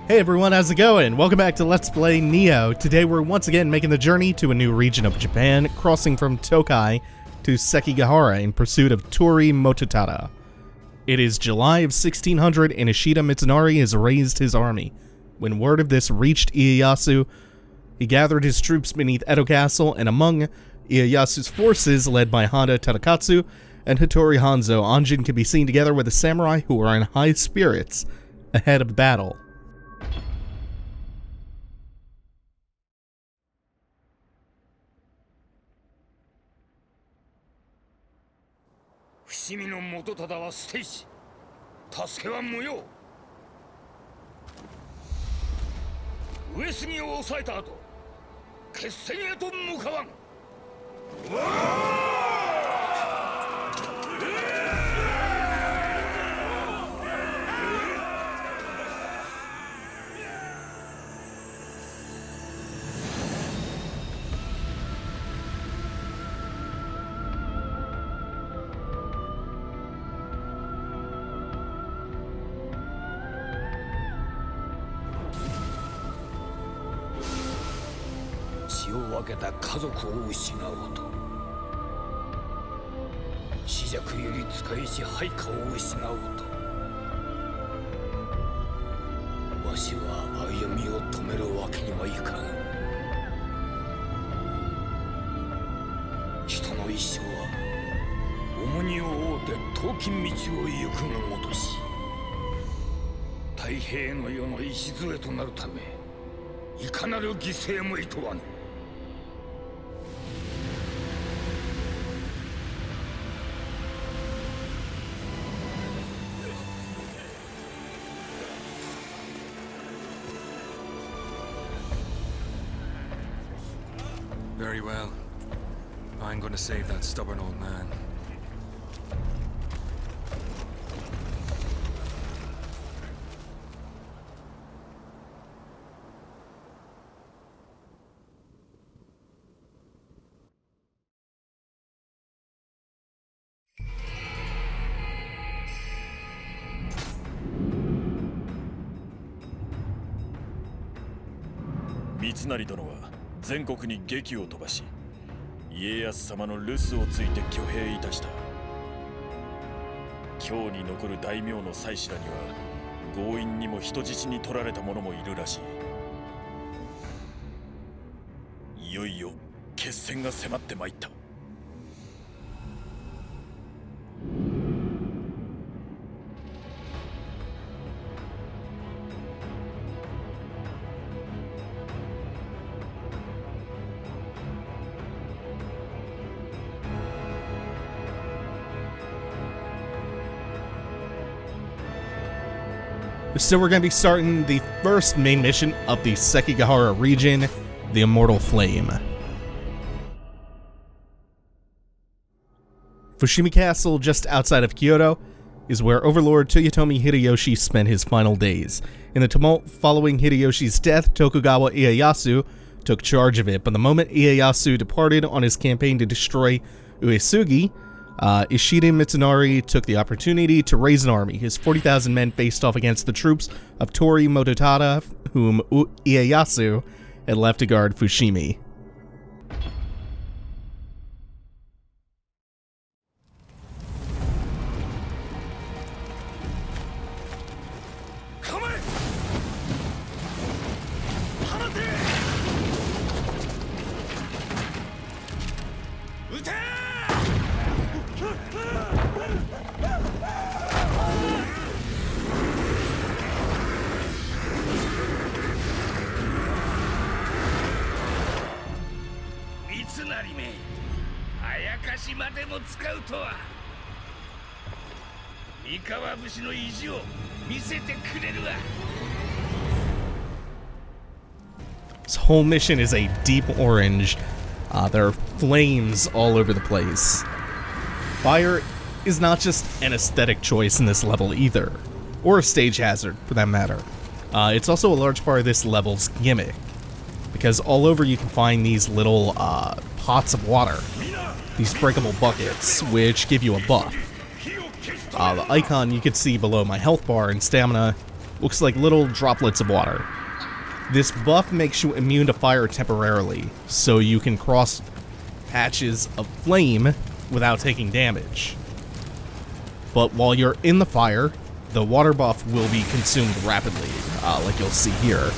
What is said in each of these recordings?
Hey everyone, how's it going? Welcome back to Let's Play Nioh. Today we're once again making the journey to a new region of Japan, crossing from Tokai to Sekigahara in pursuit of Torii Mototada. It is July of 1600 and Ishida Mitsunari has raised his army. When word of this reached Ieyasu, he gathered his troops beneath Edo Castle, and among Ieyasu's forces, led by Honda Tadakatsu and Hattori Hanzo, Anjin can be seen together with the samurai who are in high spirits ahead of the battle. Torii Mototadaは捨てし、助けは無用。上杉を抑えた後、決戦へと向かわん。血を分けた家族を失おうと、死弱より使いし配下を失おうと、わしは歩みを止めるわけにはいかぬ。人の一生は重荷を負うて遠き道を行くがごとし、太平の世の礎となるため、いかなる犠牲もいとわぬ。Very well. I'm going to save that stubborn old man. Mitsunari 殿は全国に檄を飛ばし、家康様の留守をついて挙兵いたした。今日に残る大名の妻子らには強引にも人質に取られた者もいるらしい。いよいよ決戦が迫ってまいった。So we're going to be starting the first main mission of the Sekigahara region, the Immortal Flame. Fushimi Castle, just outside of Kyoto, is where Overlord Toyotomi Hideyoshi spent his final days. In the tumult following Hideyoshi's death, Tokugawa Ieyasu took charge of it, but the moment Ieyasu departed on his campaign to destroy Uesugi, Ishida Mitsunari took the opportunity to raise an army. His 40,000 men faced off against the troops of Torii Mototada, whom Ieyasu had left to guard Fushimi. This whole mission is a deep orange. There are flames all over the place. Fire is not just an aesthetic choice in this level either, or a stage hazard for that matter. It's also a large part of this level's gimmick, because all over you can find these little pots of water, these breakable buckets, which give you a buff. The icon you can see below my health bar and stamina Looks like little droplets of water. This buff makes you immune to fire temporarily, so you can cross patches of flame without taking damage. But while you're in the fire, the water buff will be consumed rapidly, like you'll see here.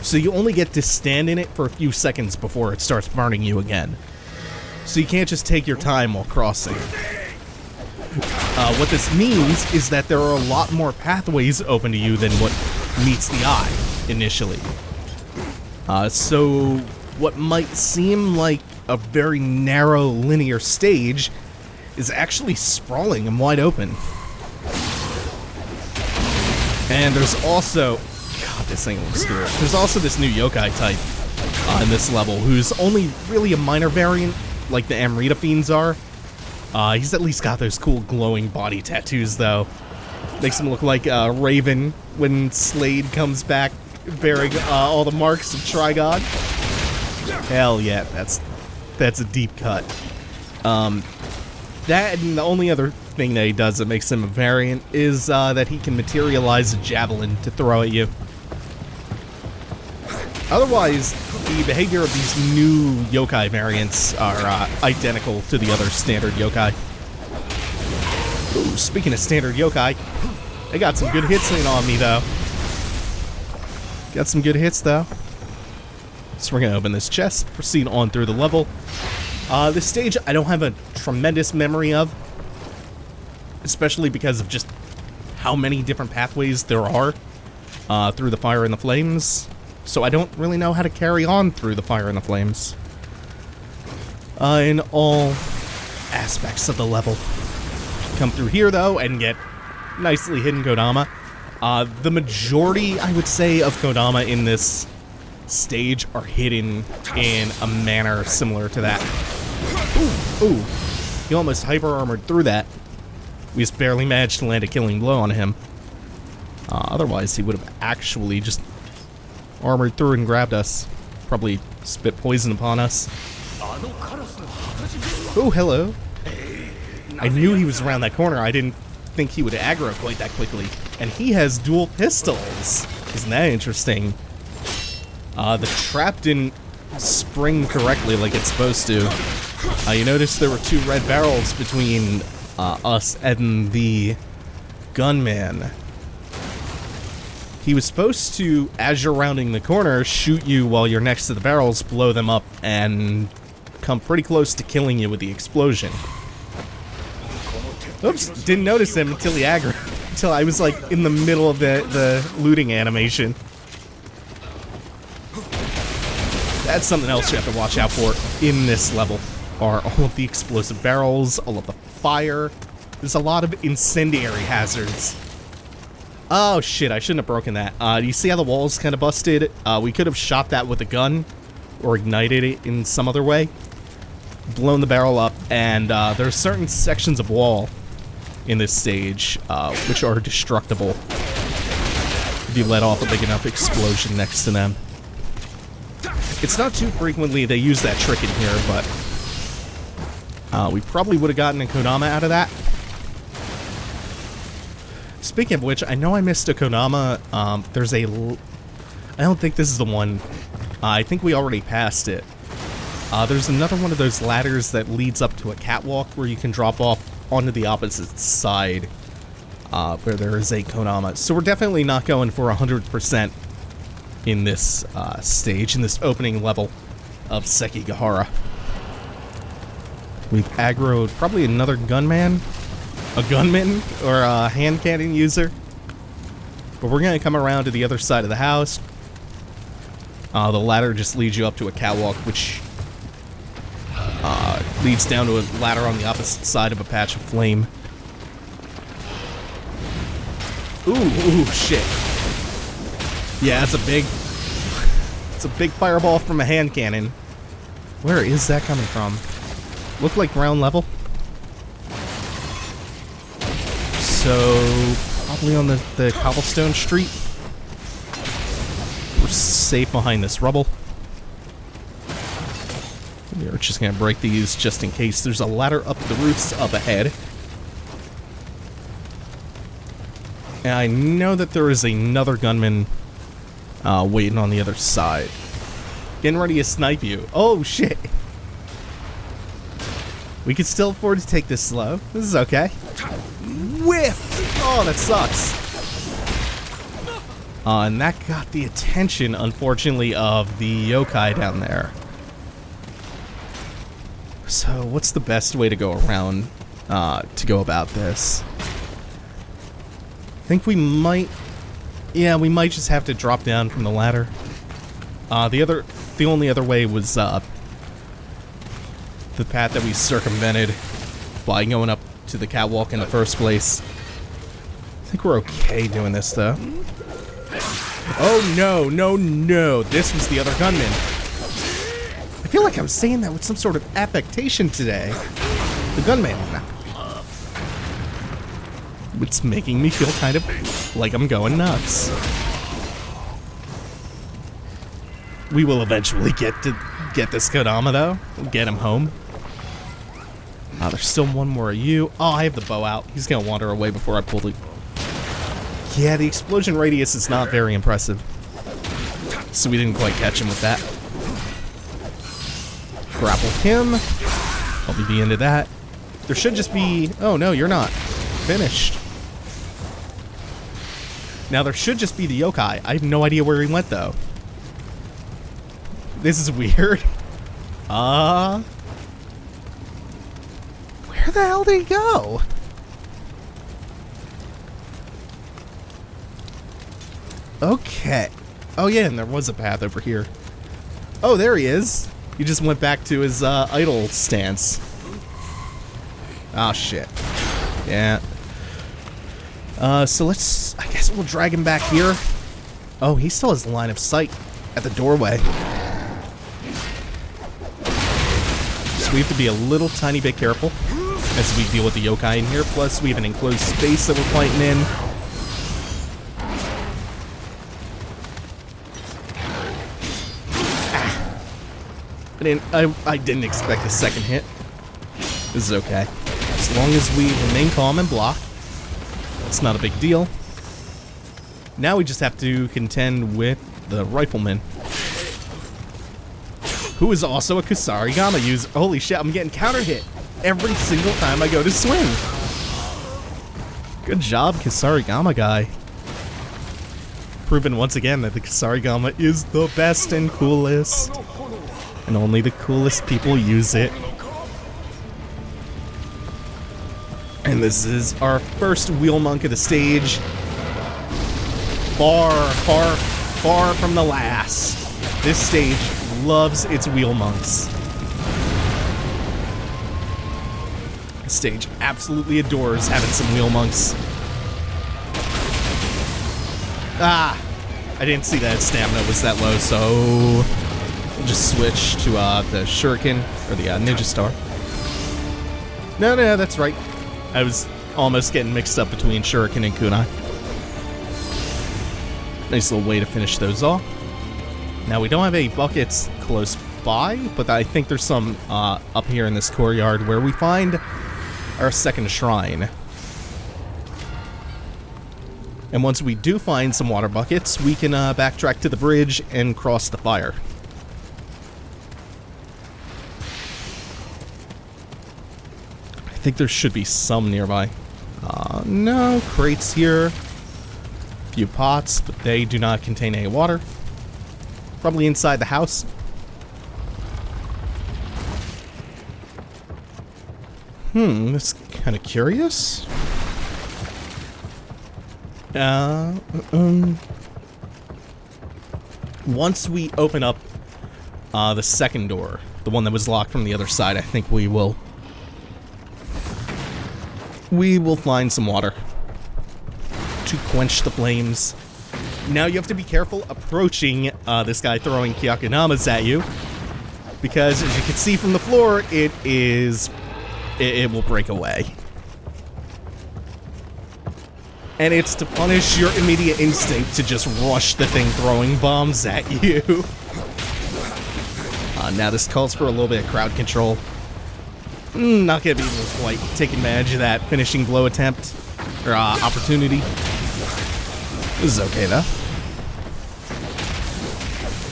So you only get to stand in it for a few seconds before it starts burning you again. So you can't just take your time while crossing. What this means is that there are a lot more pathways open to you than what meets the eye initially. So what might seem like a very narrow linear stage is actually sprawling and wide open. And there's also, God, this thing looks scary. There's also this new yokai type in this level who's only really a minor variant like the Amrita Fiends are. He's at least got those cool glowing body tattoos though. Makes him look like Raven when Slade comes back bearing all the marks of Trigon. Hell yeah, that's a deep cut. That and the only other thing that he does that makes him a variant is that he can materialize a javelin to throw at you. Otherwise, the behavior of these new yokai variants are identical to the other standard yokai. Ooh, speaking of standard yokai, they got some good hits in on me though. Got some good hits though. So we're gonna open this chest, proceed on through the level. This stage I don't have a tremendous memory of, especially because of just how many different pathways there are through the fire and the flames. So I don't really know how to carry on through the fire and the flames. In all aspects of the level. Come through here though and get nicely hidden Kodama. The majority, I would say, of Kodama in this stage are hidden in a manner similar to that. Ooh, he almost hyper-armored through that. We just barely managed to land a killing blow on him. Otherwise, he would have actually just armored through and grabbed us. Probably spit poison upon us. Oh, hello. I knew he was around that corner. I didn't think he would aggro quite that quickly. And he has dual pistols. Isn't that interesting? The trap didn't spring correctly like it's supposed to. You notice there were two red barrels between us and the gunman. He was supposed to, as you're rounding the corner, shoot you while you're next to the barrels, blow them up, and come pretty close to killing you with the explosion. Oops, didn't notice him until he aggroed. Until I was like in the middle of the looting animation. That's something else you have to watch out for in this level, are all of the explosive barrels, all of the fire. There's a lot of incendiary hazards. Oh shit, I shouldn't have broken that. Do you see how the wall's kind of busted? We could have shot that with a gun, or ignited it in some other way. Blown the barrel up, and there are certain sections of wall in this stage which are destructible if you let off a big enough explosion next to them. It's not too frequently they use that trick in here, but we probably would have gotten a Kodama out of that. Speaking of which, I know I missed a Kodama. There's a... I don't think this is the one. I think we already passed it. There's another one of those ladders that leads up to a catwalk where you can drop off onto the opposite side where there is a Kodama. So we're definitely not going for 100% in this stage, in this opening level of Sekigahara. We've aggroed probably another gunman, a gunman, or a hand cannon user. But we're going to come around to the other side of the house. The ladder just leads you up to a catwalk, which leads down to a ladder on the opposite side of a patch of flame. Ooh, shit. Yeah, it's a big fireball from a hand cannon. Where is that coming from? Look like ground level. So, probably on the cobblestone street. We're safe behind this rubble. We're just gonna break these just in case. There's a ladder up the roofs up ahead. And I know that there is another gunman waiting on the other side. Getting ready to snipe you. Oh, shit. We can still afford to take this slow. This is okay. Whiff! Oh, that sucks. And that got the attention, unfortunately, of the yōkai down there. So, what's the best way to go around, to go about this? I think we might... Yeah, we might just have to drop down from the ladder. The only other way was, the path that we circumvented by going up to the catwalk in the first place. I think we're okay doing this, though. Oh, no, no, no. This was the other gunman. I feel like I'm saying that with some sort of affectation today. The gunman. It's making me feel kind of like I'm going nuts. We will eventually get this Kodama, though. We'll get him home. There's still one more of you. Oh, I have the bow out. He's gonna wander away before I pull the... Yeah, the explosion radius is not very impressive. So we didn't quite catch him with that. Grapple him. I'll be the end of that. There should just be... Oh, no, you're not. Finished. Now, there should just be the yōkai. I have no idea where he went, though. This is weird. Where the hell did he go? Okay. Oh, yeah, and there was a path over here. Oh, there he is. He just went back to his idle stance. Oh, shit. Yeah. So let's... I guess we'll drag him back here. Oh, he still has line of sight at the doorway. So we have to be a little tiny bit careful as we deal with the yōkai in here. Plus, we have an enclosed space that we're fighting in. I didn't expect a second hit. This is okay. As long as we remain calm and block, it's not a big deal. Now we just have to contend with the rifleman, who is also a Kusarigama user. Holy shit, I'm getting counter hit every single time I go to swing. Good job, Kusarigama guy. Proven once again that the Kusarigama is the best and coolest. And only the coolest people use it. And this is our first wheel monk of the stage. Far, far, far from the last. This stage loves its wheel monks. This stage absolutely adores having some wheel monks. Ah! I didn't see that stamina was that low, so... we'll just switch to the shuriken, or the ninja star. No, that's right. I was almost getting mixed up between shuriken and kunai. Nice little way to finish those off. Now, we don't have any buckets close by, but I think there's some up here in this courtyard where we find our second shrine. And once we do find some water buckets, we can backtrack to the bridge and cross the fire. I think there should be some nearby. No, crates here. A few pots, but they do not contain any water. Probably inside the house. That's kind of curious. Once we open up the second door, the one that was locked from the other side, I think we will find some water to quench the flames. Now you have to be careful approaching this guy throwing kyakunamas at you, because as you can see from the floor, it will break away. And it's to punish your immediate instinct to just rush the thing throwing bombs at you. Now this calls for a little bit of crowd control. Not gonna be able to quite take advantage of that finishing blow attempt, or opportunity. This is okay, though.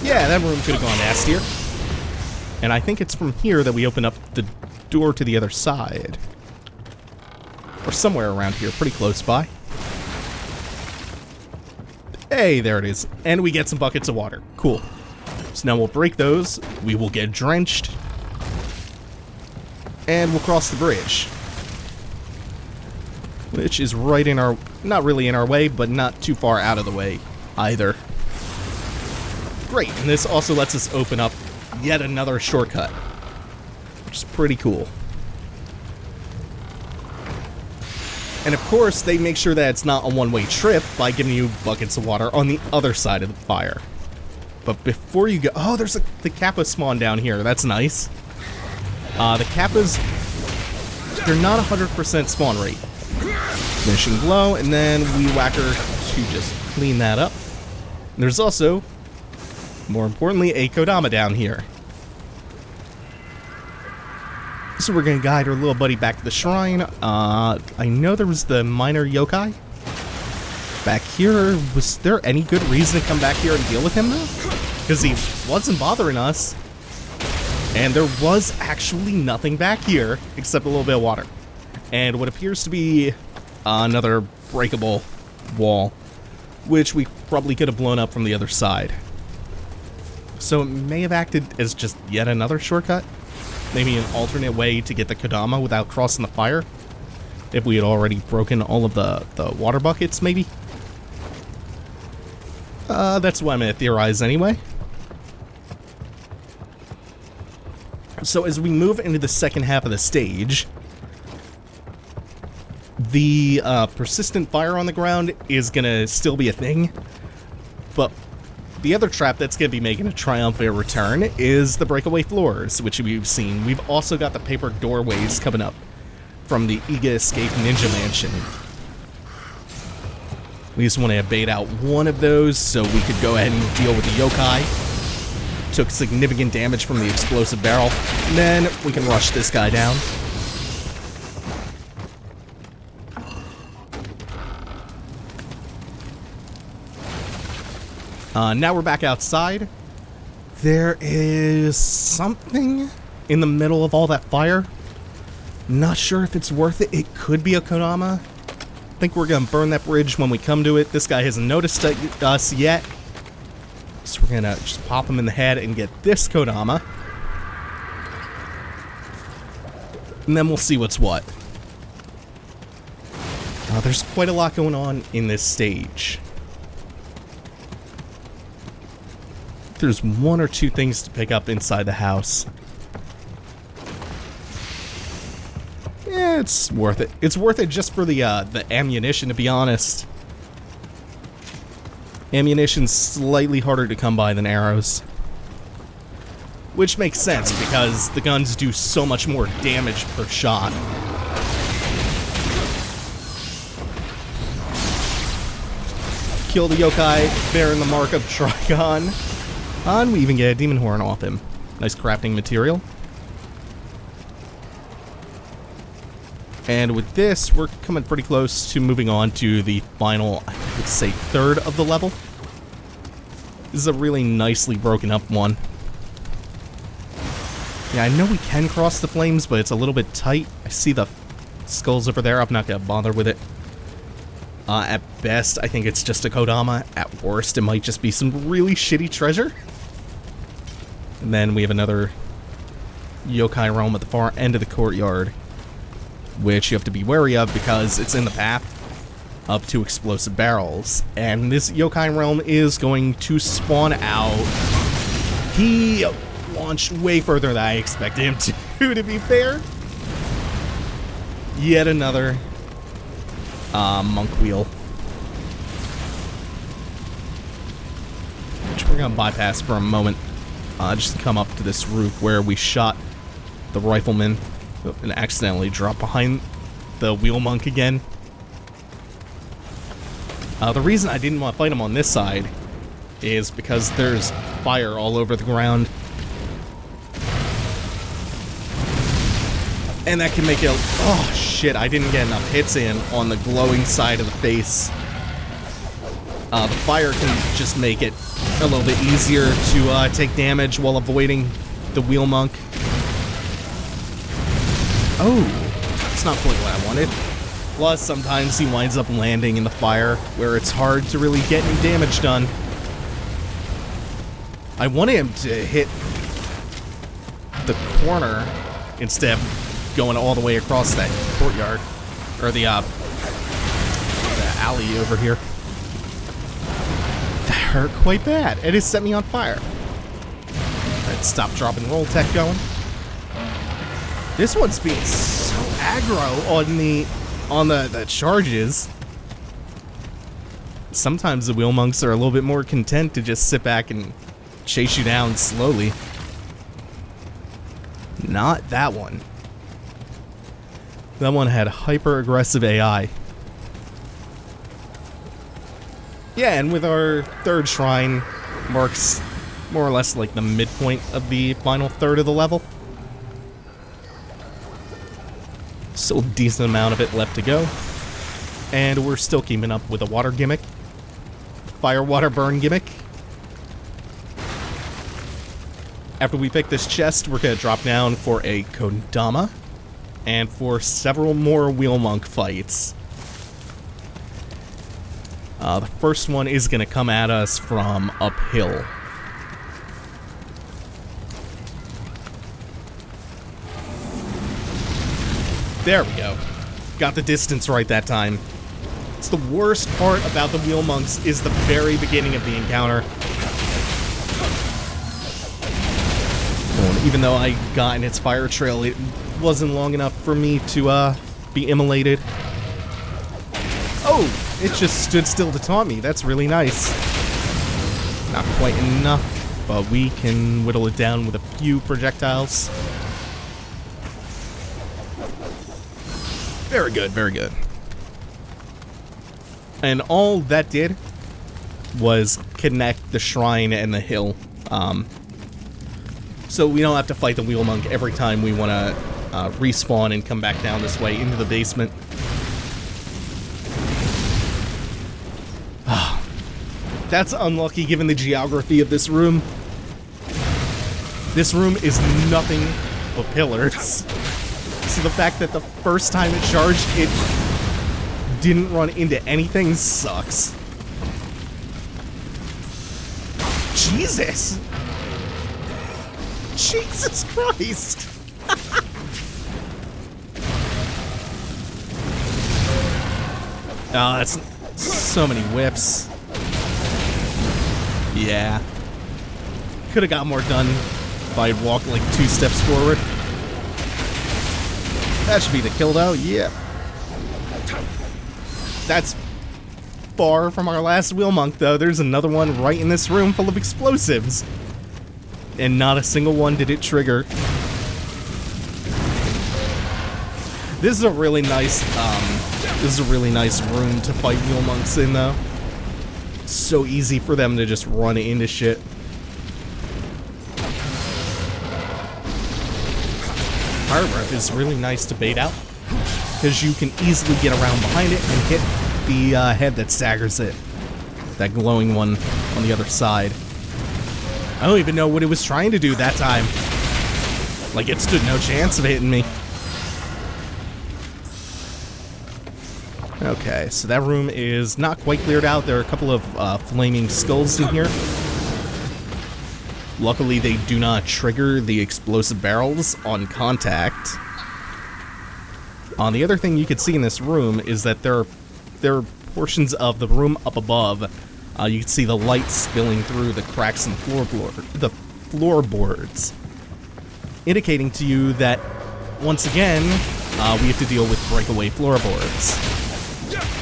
Yeah, that room could have gone nastier. And I think it's from here that we open up the door to the other side. Or somewhere around here, pretty close by. Hey, there it is. And we get some buckets of water. Cool. So now we'll break those. We will get drenched. And we'll cross the bridge. Which is right in our... not really in our way, but not too far out of the way either. Great, and this also lets us open up yet another shortcut, which is pretty cool. And of course, they make sure that it's not a one-way trip by giving you buckets of water on the other side of the fire. But before you go... oh, there's the Kappa spawn down here. That's nice. The Kappas, they're not 100% spawn rate. Finishing blow, and then we whack her to just clean that up. And there's also... more importantly, a Kodama down here. So we're going to guide our little buddy back to the shrine. I know there was the minor yōkai back here. Was there any good reason to come back here and deal with him, though? Because he wasn't bothering us. And there was actually nothing back here except a little bit of water. And what appears to be another breakable wall, which we probably could have blown up from the other side. So it may have acted as just yet another shortcut. Maybe an alternate way to get the Kodama without crossing the fire. If we had already broken all of the water buckets, maybe. That's what I'm going to theorize anyway. So as we move into the second half of the stage, the persistent fire on the ground is going to still be a thing. But the other trap that's going to be making a triumphant return is the breakaway floors, which we've seen. We've also got the paper doorways coming up from the Iga Escape Ninja Mansion. We just want to bait out one of those so we could go ahead and deal with the yōkai. Took significant damage from the explosive barrel. And then we can rush this guy down. Now we're back outside. There is something in the middle of all that fire. Not sure if it's worth it. It could be a Kodama. I think we're gonna burn that bridge when we come to it. This guy hasn't noticed us yet. So we're gonna just pop him in the head and get this Kodama. And then we'll see what's what. There's quite a lot going on in this stage. There's one or two things to pick up inside the house. Yeah, it's worth it. It's worth it just for the ammunition, to be honest. Ammunition's slightly harder to come by than arrows. Which makes sense, because the guns do so much more damage per shot. Kill the yōkai, bearing the mark of Trigon. And we even get a demon horn off him. Nice crafting material. And with this, we're coming pretty close to moving on to the final, I would say, third of the level. This is a really nicely broken up one. Yeah, I know we can cross the flames, but it's a little bit tight. I see the skulls over there. I'm not going to bother with it. At best, I think it's just a Kodama. At worst, it might just be some really shitty treasure. And then we have another yōkai realm at the far end of the courtyard, which you have to be wary of because it's in the path of two explosive barrels. And this yōkai realm is going to spawn out. He launched way further than I expected him to be fair. Yet another monk wheel, which we're gonna bypass for a moment. Just come up to this roof where we shot the rifleman and accidentally dropped behind the wheel monk again. The reason I didn't want to fight him on this side is because there's fire all over the ground. And that can make it... oh shit, I didn't get enough hits in on the glowing side of the face. The fire can just make it a little bit easier to take damage while avoiding the wheel monk. Oh, that's not quite what I wanted. Plus, sometimes he winds up landing in the fire, where it's hard to really get any damage done. I wanted him to hit the corner instead of going all the way across that courtyard, or the alley over here. That hurt quite bad. It has set me on fire. Let's stop, drop, and roll tech going. This one's being so aggro on the charges. Sometimes the wheel monks are a little bit more content to just sit back and chase you down slowly. Not that one. That one had hyper aggressive AI. Yeah, and with our third shrine marks more or less like the midpoint of the final third of the level. Still a decent amount of it left to go. And we're still keeping up with the water gimmick. Fire, water, burn gimmick. After we pick this chest, we're going to drop down for a Kodama. And for several more wheel monk fights. The first one is going to come at us from uphill. There we go. Got the distance right that time. It's the worst part about the wheel monks is the very beginning of the encounter. Even though I got in its fire trail, it wasn't long enough for me to be immolated. Oh, it just stood still to taunt me. That's really nice. Not quite enough, but we can whittle it down with a few projectiles. Very good, very good. And all that did was connect the shrine and the hill. So we don't have to fight the wheel monk every time we want to respawn and come back down this way into the basement. That's unlucky given the geography of this room. This room is nothing but pillars. So the fact that the first time it charged, it didn't run into anything sucks. Jesus! Jesus Christ! Oh, that's so many whiffs. Yeah. Could have got more done if I had walked like 2 steps forward. That should be the kill though, yeah. That's far from our last wheel monk though. There's another one right in this room full of explosives. And not a single one did it trigger. This is a really nice, room to fight wheel monks in though. It's so easy for them to just run into shit. Fire breath is really nice to bait out, because you can easily get around behind it and hit the head that staggers it. That glowing one on the other side. I don't even know what it was trying to do that time. Like, it stood no chance of hitting me. Okay, so that room is not quite cleared out. There are a couple of flaming skulls in here. Luckily, they do not trigger the explosive barrels on contact. The other thing you can see in this room is that there are portions of the room up above. You can see the light spilling through the cracks in the floorboards, indicating to you that, once again, we have to deal with breakaway floorboards.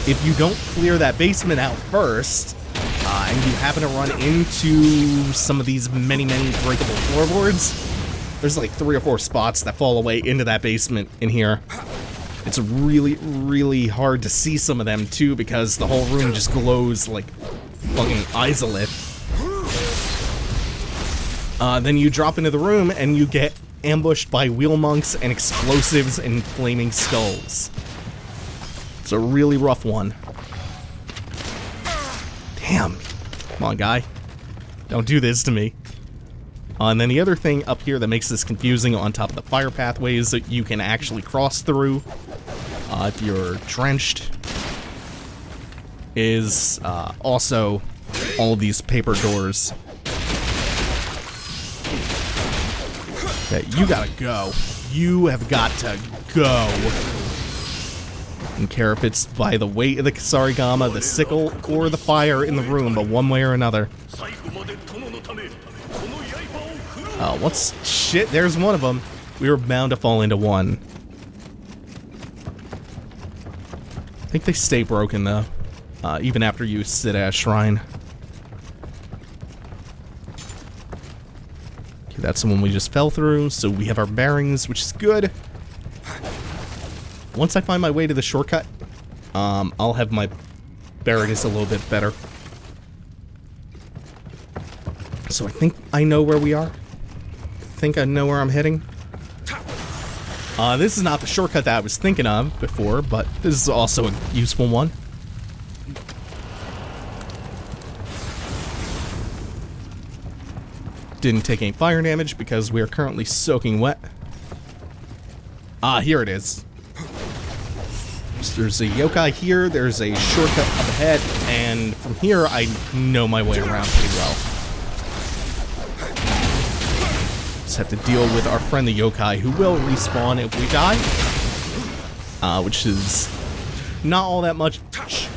If you don't clear that basement out first, and you happen to run into some of these many breakable floorboards, there's like 3 or 4 spots that fall away into that basement in here. It's really hard to see some of them too, because the whole room just glows like fucking isolate. Then you drop into the room and you get ambushed by wheel monks and explosives and flaming skulls. It's a really rough one. Damn. Come on, guy. Don't do this to me. And then the other thing up here that makes this confusing on top of the fire pathways that you can actually cross through if you're drenched is also all these paper doors. Okay, you gotta go. You have got to go. Don't care if it's by the weight of the Kasarigama, the sickle, or the fire in the room, but one way or another. Oh, what's... Shit, there's one of them. We were bound to fall into one. I think they stay broken, though. Even after you sit at a shrine. Okay, that's the one we just fell through, so we have our bearings, which is good. Once I find my way to the shortcut, I'll have my bearings a little bit better. So I think I know where we are. I think I know where I'm heading. This is not the shortcut that I was thinking of before, but this is also a useful one. Didn't take any fire damage because we are currently soaking wet. Ah, here it is. So there's a yōkai here, there's a shortcut up ahead, and from here I know my way around pretty well. Just have to deal with our friend the yōkai, who will respawn if we die. Which is not all that much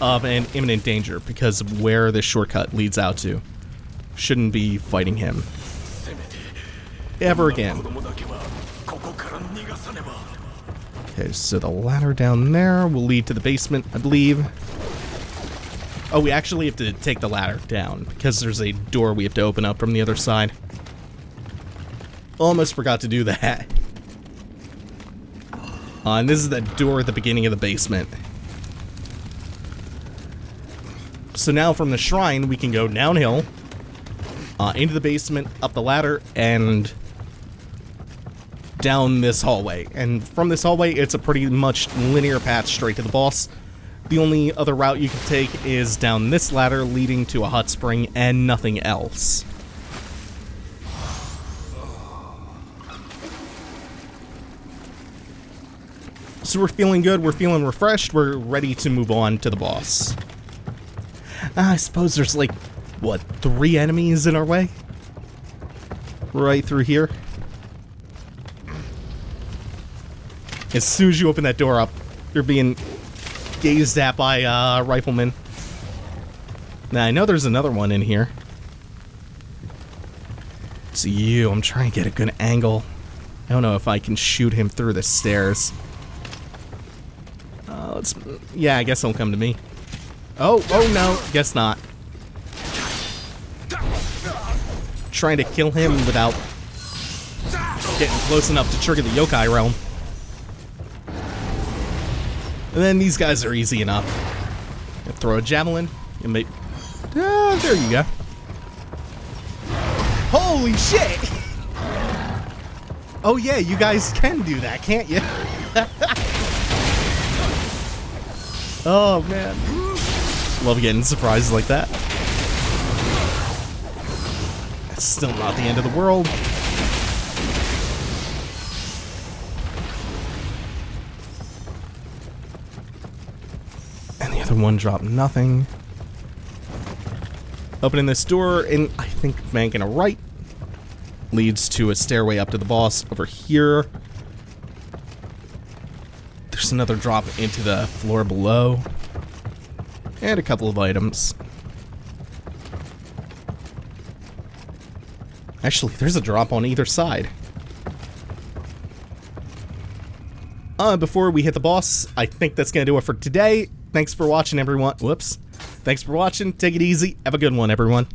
of an imminent danger because of where this shortcut leads out to. Shouldn't be fighting him ever again. Okay, so the ladder down there will lead to the basement, I believe. Oh, we actually have to take the ladder down because there's a door we have to open up from the other side. Almost forgot to do that. And this is the door at the beginning of the basement. So now from the shrine, we can go downhill, into the basement, up the ladder, and down this hallway. And from this hallway, it's a pretty much linear path straight to the boss. The only other route you can take is down this ladder leading to a hot spring and nothing else. So we're feeling good, we're feeling refreshed, we're ready to move on to the boss. I suppose there's like, what, 3 enemies in our way? Right through here. As soon as you open that door up, you're being gazed at by riflemen. Now, I know there's another one in here. It's you. I'm trying to get a good angle. I don't know if I can shoot him through the stairs. Yeah, I guess he'll come to me. Oh no, guess not. Trying to kill him without getting close enough to trigger the yōkai realm. And then these guys are easy enough. Throw a javelin and make... there you go. Holy shit! Oh yeah, you guys can do that, can't you? Oh man. Love getting surprises like that. It's still not the end of the world. And the other one dropped nothing. Opening this door, and I think banking a right leads to a stairway up to the boss over here. There's another drop into the floor below. And a couple of items. Actually, there's a drop on either side. Before we hit the boss, I think that's going to do it for today. Thanks for watching, everyone. Whoops. Thanks for watching. Take it easy. Have a good one, everyone.